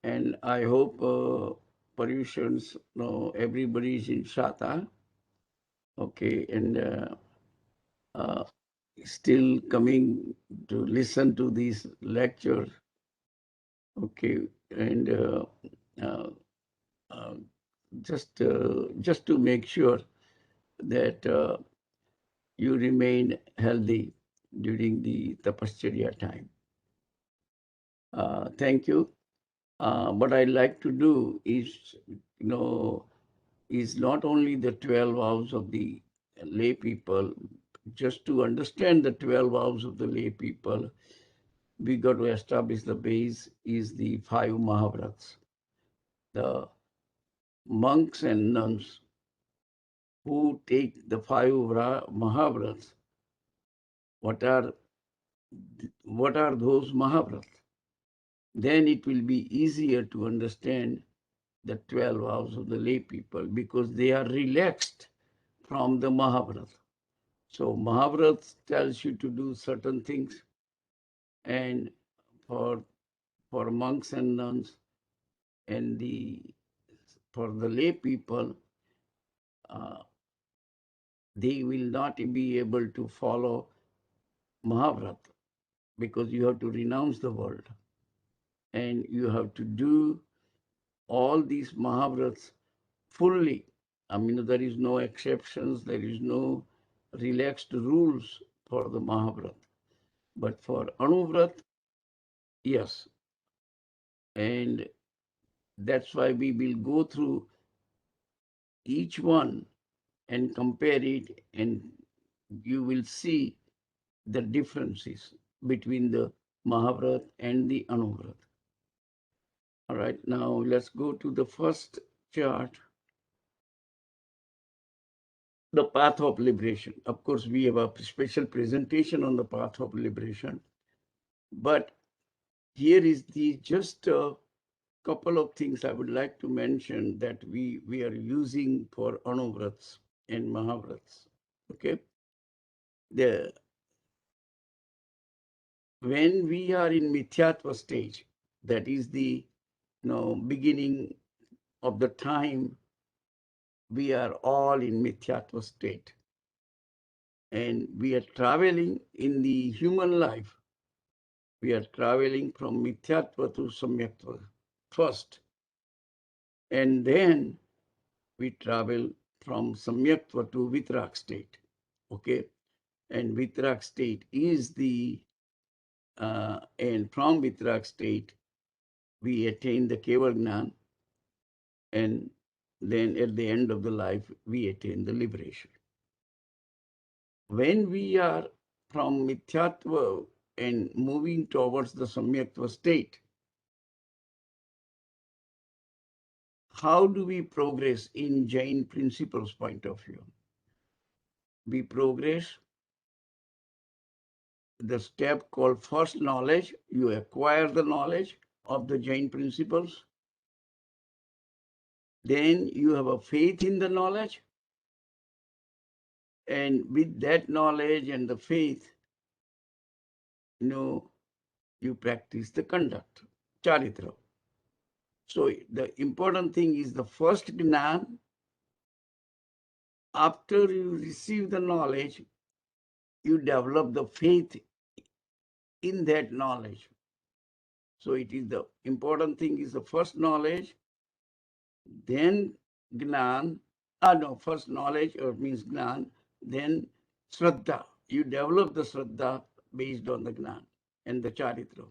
And I hope Paryushan's, everybody is in Shata, okay, and uh, still coming to listen to these lectures, okay, and uh, uh, just to make sure that you remain healthy during the Tapascharya time. Thank you. What I like to do is, is not only the 12 vows of the lay people, just to understand the 12 vows of the lay people, we got to establish the base is the 5 Mahavrats. The monks and nuns who take the 5 Mahavrats, what are those Mahavrats? Then it will be easier to understand the 12 vows of the lay people because they are relaxed from the Mahabharata. So Mahabharata tells you to do certain things, and for monks and nuns and for the lay people, uh, they will not be able to follow Mahabharata because you have to renounce the world and you have to do all these Mahabharats fully. I mean, there is no exceptions, there is no relaxed rules for the Mahabharata. But for Anuvrat, yes. And that's why we will go through each one and compare it, and you will see the differences between the Mahabharat and the Anuvrat. All right, now let's go to the first chart, the path of liberation. Of course, we have a special presentation on the path of liberation, but here is the just a couple of things I would like to mention that we are using for Anuvrats and Mahavrats. Okay, the when we are in Mithyatva stage, that is the beginning of the time, we are all in Mithyatva state, and we are traveling in the human life. We are traveling from Mithyatva to Samyaktva first, and then we travel from Samyaktva to Vitrak state. Okay, and Vitrak state is and from Vitrak state we attain the Keval Gnan, and then at the end of the life we attain the liberation. When we are from Mithyatva and moving towards the Samyaktva state, how do we progress in Jain principles point of view? We progress the step called first knowledge. You acquire the knowledge of the Jain principles. Then you have a faith in the knowledge. And with that knowledge and the faith, you practice the conduct, charitra. So the important thing is the first gnan. After you receive the knowledge, you develop the faith in that knowledge. So it is the important thing is the first knowledge, then gnan. First knowledge or means gnan, then shraddha. You develop the shraddha based on the gnan and the charitra.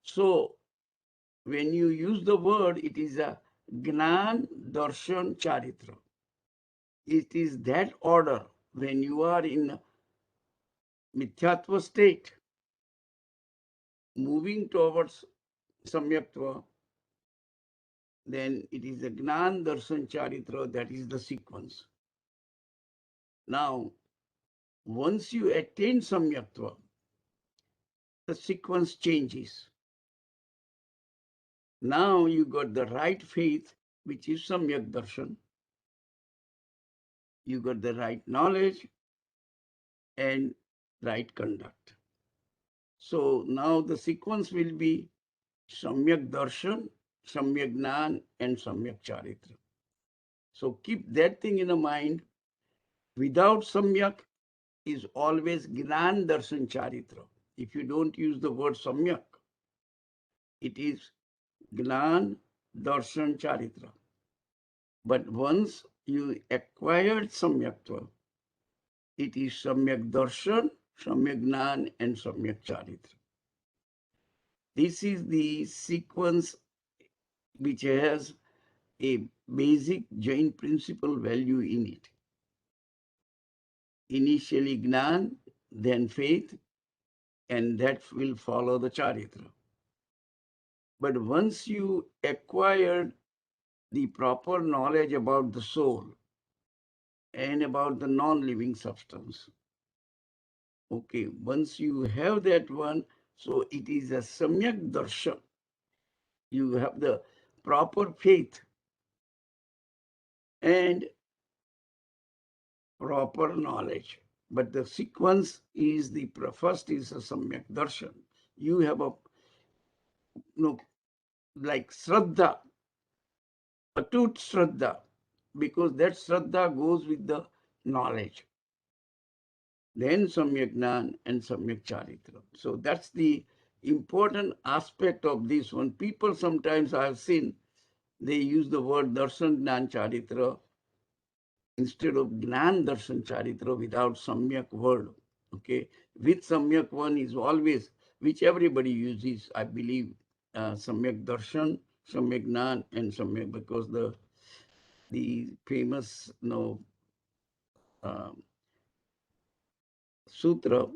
So when you use the word, it is a gnan, darshan, charitra. It is that order. When you are in mithyatva state, moving towards samyaktva, then it is the gnan, darshan, charitra, that is the sequence. Now, once you attain samyaktva, the sequence changes. Now you got the right faith, which is samyak darshan. You got the right knowledge and right conduct. So now the sequence will be samyak darshan, Samyak Gnan and Samyak Charitra. So keep that thing in mind. Without Samyak is always Gnan Darshan Charitra. If you don't use the word Samyak, it is Gnan Darshan Charitra. But once you acquired Samyaktva, it is Samyak Darshan, Samyak Gnan, and Samyak Charitra. This is the sequence which has a basic Jain principle value in it. Initially Gnan, then faith, and that will follow the Charitra. But once you acquired the proper knowledge about the soul and about the non-living substance, okay, once you have that one, so it is a Samyak Darshan. You have the proper faith and proper knowledge. But the sequence is the first is a Samyak Darshan. You have a, like Shraddha, atut Shraddha, because that Shraddha goes with the knowledge. Then Samyak Gnan and Samyak Charitra. So that's the important aspect of this one. People sometimes I have seen, they use the word Darshan Gnan Charitra instead of Gnan Darshan Charitra without Samyak word. Okay, with Samyak one is always, which everybody uses, I believe, Samyak Darshan, Samyak Gnan, and Samyak, because the famous uh, sutra,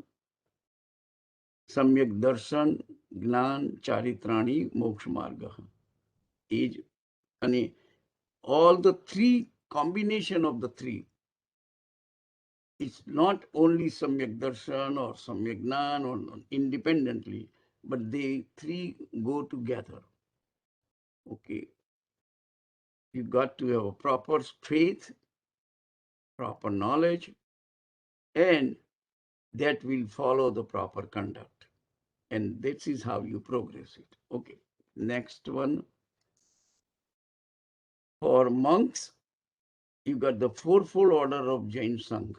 Samyak Darshan, Gnan, Charitrani, Moksha Marga, is, and all the three, combination of the three, it's not only Samyak Darshan or Samyak Gnan or independently, but they three go together. Okay, you got to have a proper faith, proper knowledge, and that will follow the proper conduct. And this is how you progress it. Okay, next one. For monks, you got the fourfold order of Jain Sangh.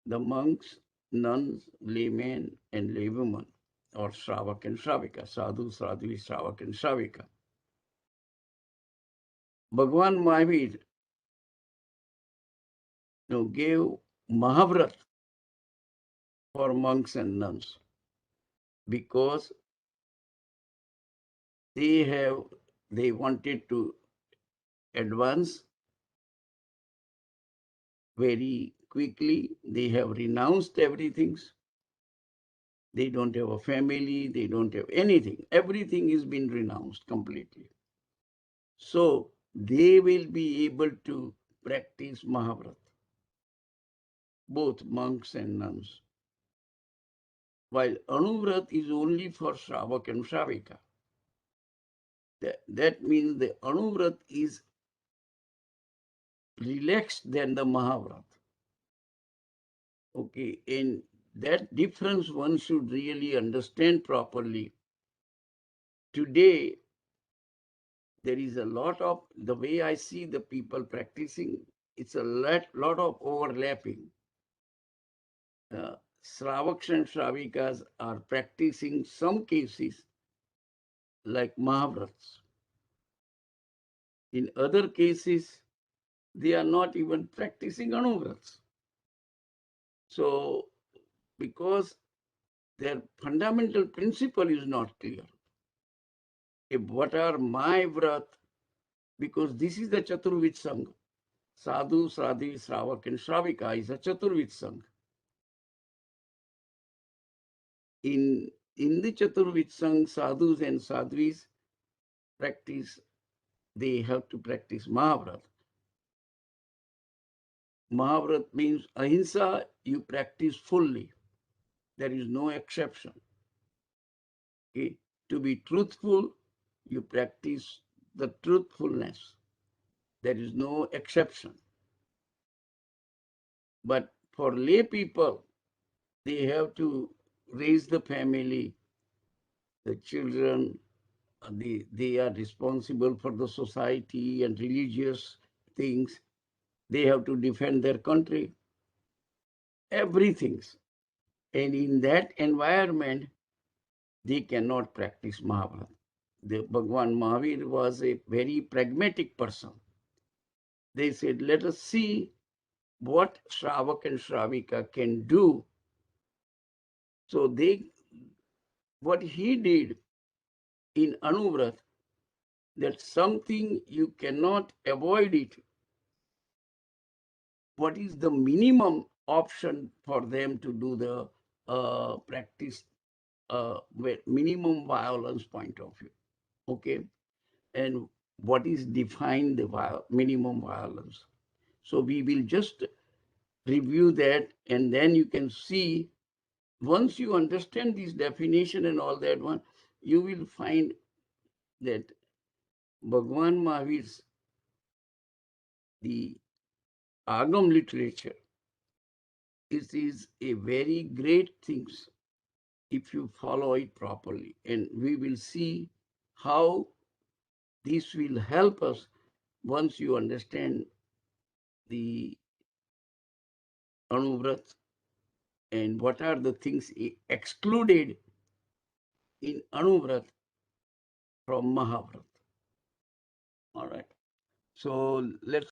The monks, nuns, laymen, and laywomen, or Shravak and Shravika, Sadhu, Sadhvi, Shravak and Shravika. Bhagwan Mahavir gave Mahavrat for monks and nuns because they wanted to advance very quickly. They have renounced everything. They don't have a family. They don't have anything. Everything has been renounced completely. So they will be able to practice Mahavrat, both monks and nuns. While Anuvrat is only for Shravak and Shravika. That means the Anuvrat is relaxed than the Mahavrat. Okay, and that difference one should really understand properly. Today, there is a lot of, the way I see the people practicing, it's a lot of overlapping. Shravaks and Shravikas are practicing some cases like Mahavrats. In other cases, they are not even practicing Anuvrats. So, because their fundamental principle is not clear. What are my vrat? Because this is the Chaturvid Sangh. Sadhu, Sadhi, Shravak, and Shravika is a Chaturvid Sangh. In the Chaturvid Sangh, sadhus and sadhvis practice, they have to practice Mahavrat. Mahavrat means ahimsa, you practice fully. There is no exception. Okay? To be truthful, you practice the truthfulness. There is no exception. But for lay people, they have to raise the family, the children, they are responsible for the society and religious things. They have to defend their country, everything. And in that environment, they cannot practice Mahabharata. The Bhagwan Mahavir was a very pragmatic person. They said, let us see what Shravak and Shravika can do. So what he did in Anuvrat, that something you cannot avoid it. What is the minimum option for them to do the practice minimum violence point of view? Okay, and what is defined the minimum violence? So we will just review that, and then you can see, once you understand this definition and all that one, you will find that Bhagwan Mahavir's the Agam literature is a very great thing if you follow it properly. And we will see how this will help us once you understand the Anuvrat and what are the things excluded in Anuvrat from Mahabharat. All right. So let's